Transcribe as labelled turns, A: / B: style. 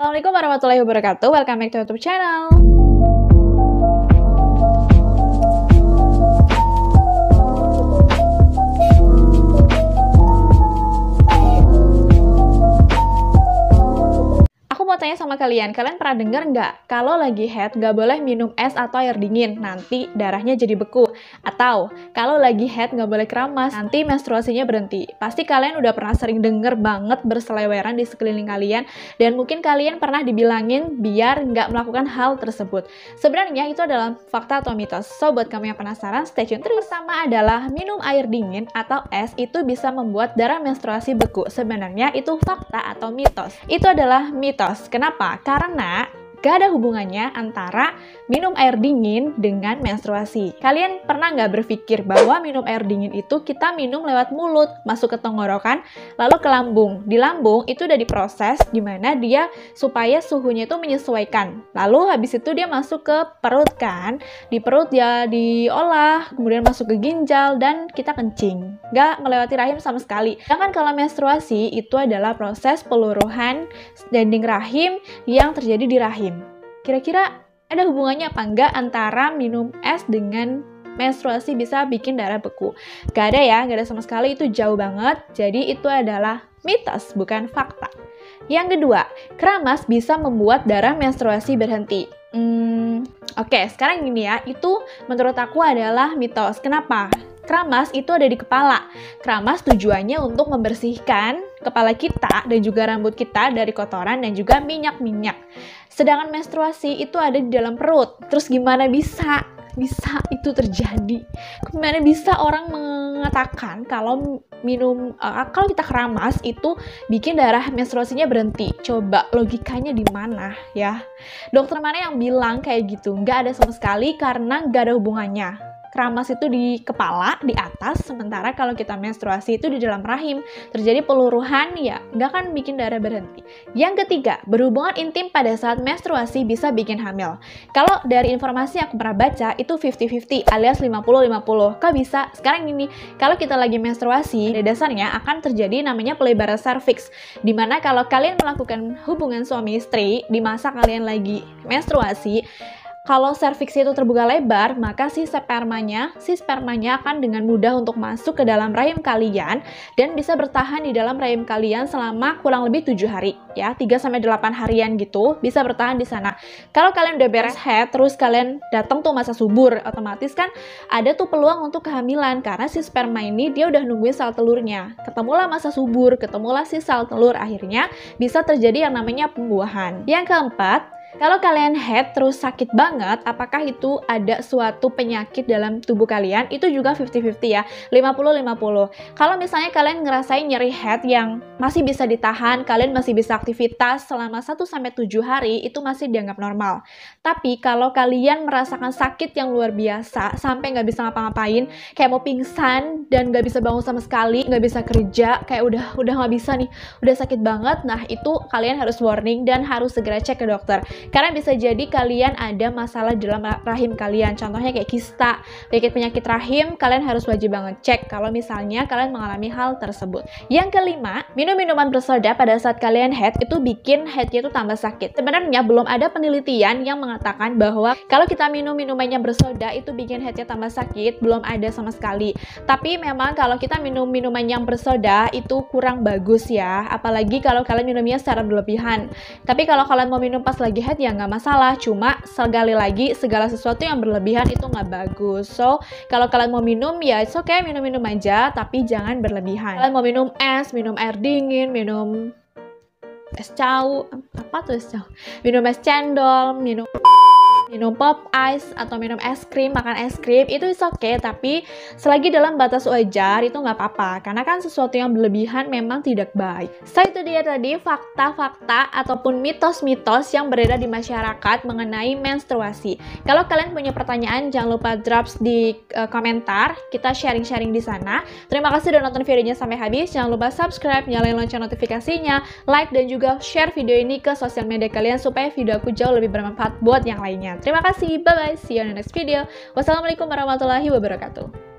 A: Assalamualaikum warahmatullahi wabarakatuh. Welcome back to YouTube channel. Aku mau tanya sama kalian pernah dengar nggak kalau lagi haid nggak boleh minum es atau air dingin, nanti darahnya jadi beku? Atau kalau lagi haid nggak boleh keramas, nanti menstruasinya berhenti? Pasti kalian udah pernah sering denger banget berseleweran di sekeliling kalian, dan mungkin kalian pernah dibilangin biar nggak melakukan hal tersebut. Sebenarnya itu adalah fakta atau mitos. So, buat kamu yang penasaran, stay tune terus. Pertama adalah minum air dingin atau es itu bisa membuat darah menstruasi beku. Sebenarnya itu fakta atau mitos? Itu adalah mitos. Kenapa? Karena gak ada hubungannya antara minum air dingin dengan menstruasi. Kalian pernah nggak berpikir bahwa minum air dingin itu kita minum lewat mulut, masuk ke tenggorokan, lalu ke lambung. Di lambung itu udah diproses gimana dia supaya suhunya itu menyesuaikan. Lalu habis itu dia masuk ke perut kan. Di perut dia diolah, kemudian masuk ke ginjal dan kita kencing. Nggak melewati rahim sama sekali. Sedangkan kalau menstruasi itu adalah proses peluruhan dinding rahim yang terjadi di rahim. Kira-kira ada hubungannya apa enggak antara minum es dengan menstruasi bisa bikin darah beku? Gak ada ya, gak ada sama sekali, itu jauh banget. Jadi itu adalah mitos, bukan fakta. Yang kedua, keramas bisa membuat darah menstruasi berhenti. Oke, sekarang gini ya, itu menurut aku adalah mitos. Kenapa? Keramas itu ada di kepala. Keramas tujuannya untuk membersihkan kepala kita dan juga rambut kita dari kotoran dan juga minyak-minyak. Sedangkan menstruasi itu ada di dalam perut. Terus gimana bisa itu terjadi? Gimana bisa orang mengatakan kalau kalau kita keramas itu bikin darah menstruasinya berhenti? Coba logikanya di mana ya? Dokter mana yang bilang kayak gitu? Nggak ada sama sekali karena nggak ada hubungannya. Keramas itu di kepala, di atas, sementara kalau kita menstruasi itu di dalam rahim. Terjadi peluruhan, ya nggak akan bikin darah berhenti. Yang ketiga, berhubungan intim pada saat menstruasi bisa bikin hamil. Kalau dari informasi yang aku pernah baca, itu 50-50 alias 50-50. Kok bisa? Sekarang gini, kalau kita lagi menstruasi, pada dasarnya akan terjadi namanya pelebaran serviks. Dimana kalau kalian melakukan hubungan suami istri di masa kalian lagi menstruasi, kalau serviks itu terbuka lebar, maka si spermanya akan dengan mudah untuk masuk ke dalam rahim kalian dan bisa bertahan di dalam rahim kalian selama kurang lebih 7 hari, ya, 3-8 harian gitu, bisa bertahan di sana. Kalau kalian udah beres haid, terus kalian datang tuh masa subur, otomatis kan ada tuh peluang untuk kehamilan karena si sperma ini dia udah nungguin sel telurnya. Ketemulah masa subur, ketemulah si sel telur, akhirnya bisa terjadi yang namanya pembuahan. Yang keempat, kalau kalian haid terus sakit banget, apakah itu ada suatu penyakit dalam tubuh kalian? Itu juga 50-50 ya, 50-50. Kalau misalnya kalian ngerasain nyeri haid yang masih bisa ditahan, kalian masih bisa aktivitas selama 1-7 hari, itu masih dianggap normal. Tapi kalau kalian merasakan sakit yang luar biasa, sampai nggak bisa ngapa-ngapain, kayak mau pingsan dan nggak bisa bangun sama sekali, nggak bisa kerja, kayak udah nggak bisa nih, udah sakit banget, nah itu kalian harus warning dan harus segera cek ke dokter. Karena bisa jadi kalian ada masalah dalam rahim kalian. Contohnya kayak kista, penyakit rahim, kalian harus wajib banget cek kalau misalnya kalian mengalami hal tersebut. Yang kelima, minum minuman bersoda pada saat kalian haid itu bikin haidnya itu tambah sakit. Sebenarnya belum ada penelitian yang mengatakan bahwa kalau kita minum minumannya bersoda itu bikin haidnya tambah sakit, belum ada sama sekali. Tapi memang kalau kita minum minuman yang bersoda itu kurang bagus ya, apalagi kalau kalian minumnya secara berlebihan. Tapi kalau kalian mau minum pas lagi haid ya nggak masalah, cuma sekali lagi segala sesuatu yang berlebihan itu nggak bagus. So kalau kalian mau minum ya it's okay, minum-minum aja tapi jangan berlebihan. Kalian mau minum es, minum air dingin, minum es cau, apa tuh es cau, minum es cendol, minum pop ice atau minum es krim, makan es krim, itu is okay, tapi selagi dalam batas wajar itu nggak apa-apa, karena kan sesuatu yang berlebihan memang tidak baik. So itu dia tadi fakta-fakta ataupun mitos-mitos yang beredar di masyarakat mengenai menstruasi. Kalau kalian punya pertanyaan jangan lupa drop di komentar, kita sharing-sharing di sana. Terima kasih udah nonton videonya sampai habis, jangan lupa subscribe, nyalain lonceng notifikasinya, like dan juga share video ini ke sosial media kalian supaya video aku jauh lebih bermanfaat buat yang lainnya. Terima kasih, bye-bye, see you on the next video. Wassalamualaikum warahmatullahi wabarakatuh.